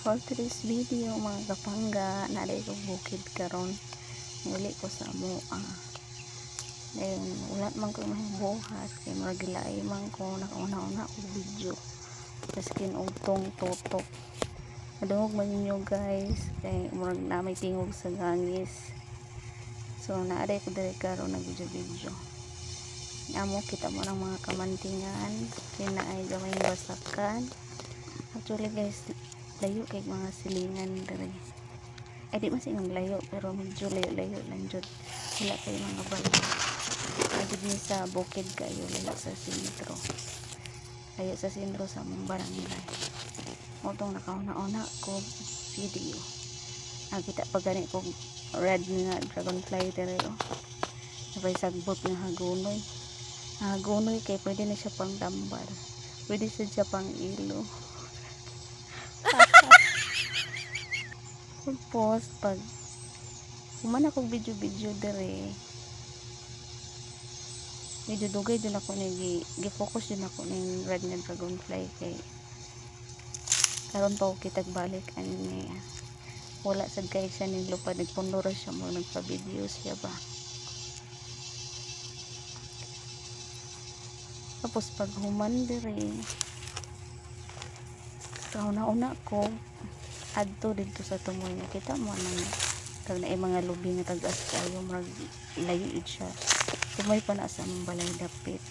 for today's video mga kapangga, naday ko bukid karon ngali ko sa moa. Then wala man ko mahibuhat kay maragilay man ko nakauna-una ko video paskin ugtong tutok. Madungog man ninyo guys kay murag na may tingog sa gangis. So naday ko dire karon nag video. Amo kita mo ng mga kamantingan kina ay gamay basakan. Actually guys, layo kay mga silingan dire. Ay di masinong layo pero medyo layo-layo lang jud. Wala kay mga balay. Agad ni sa bukid kayo layo sa sentro. Layo sa sentro sa mong barangay. Motong nakauna-una ko video. Kita pa gani ko red nga dragonfly dire oh. Sabay sagbot nga hagunoy. Hagunoy kay pwede na siya pang tambal. Pwede siya pang ilo. Tapos pag humana kong video dire medyo dugay dun ako gi-focus dun ako ng red na dragonfly kay karon pa ko kitag balik ani wala sad kay siya ning lupad nagpundura siya mo nagpa-video siya ba. Tapos pag human dire kauna-una ko adto dito sa tumoy nakita mo nang tag na mga lubi nga tagas kayo mag layo siya tumoy pa na sa balay dapit.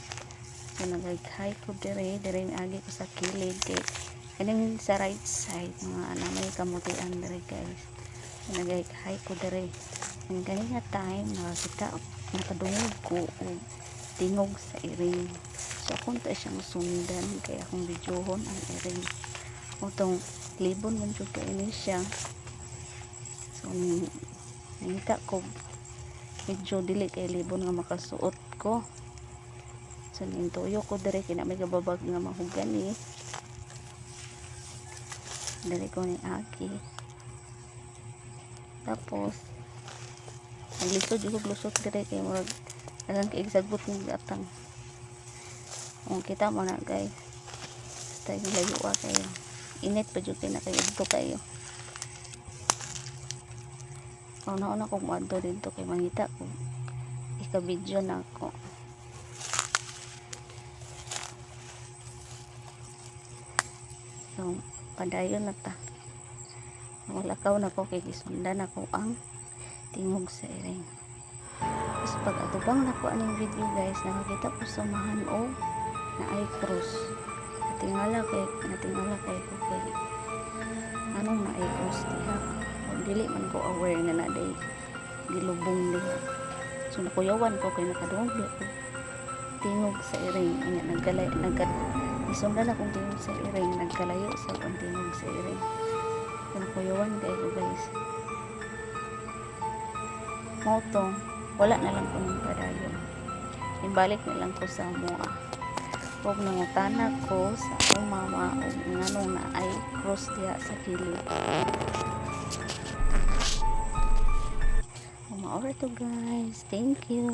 So nagay ko dire agi ko sa kilid kay kaning sa right side mga namay kamutian dire guys. So nagay ko dire ang kanina time nakita nakadungog ko og tingog sa iring. So akong ta siyang sundan kay akong videohon ang iring utong libon man jud kaini siya. So nangita ko medyo dili kay libon nga makasuot ko. So nintuyo ko dire kina may gababag nga mahugani. Dali ko ni aki. Tapos naglisod ko lusot dire kay murag daghang kay sagbot ng gatang. Kung kita mo na guys. Basta layo kayo. Init pa dyan kayo na kayo dito kayo. Una-una kong muadto dito kay mangita ko ika-video na ako. So padayon na ta. Walakaw na ko kay gisundan ako ang tingog sa iring. Tapos pag atubang na ko aning video guys nakakita ko sumahan o na ay cross. Natingala kay ko kay anong na ay cross diha o dili man ko aware na naday gilubong diha. So nakuyawan ko kay nakadungog ko tingog sa iring anya isundan akong tingog sa iring nagkalayo sa akong tingog sa iring. So nakuyawan kay ko guys motong wala na lang ko ng padayon ibalik na lang ko sa moa. Huwag nangutana ko sa akong mama o nganong na ay cross diya sa kilid. Umaor to guys. Thank you.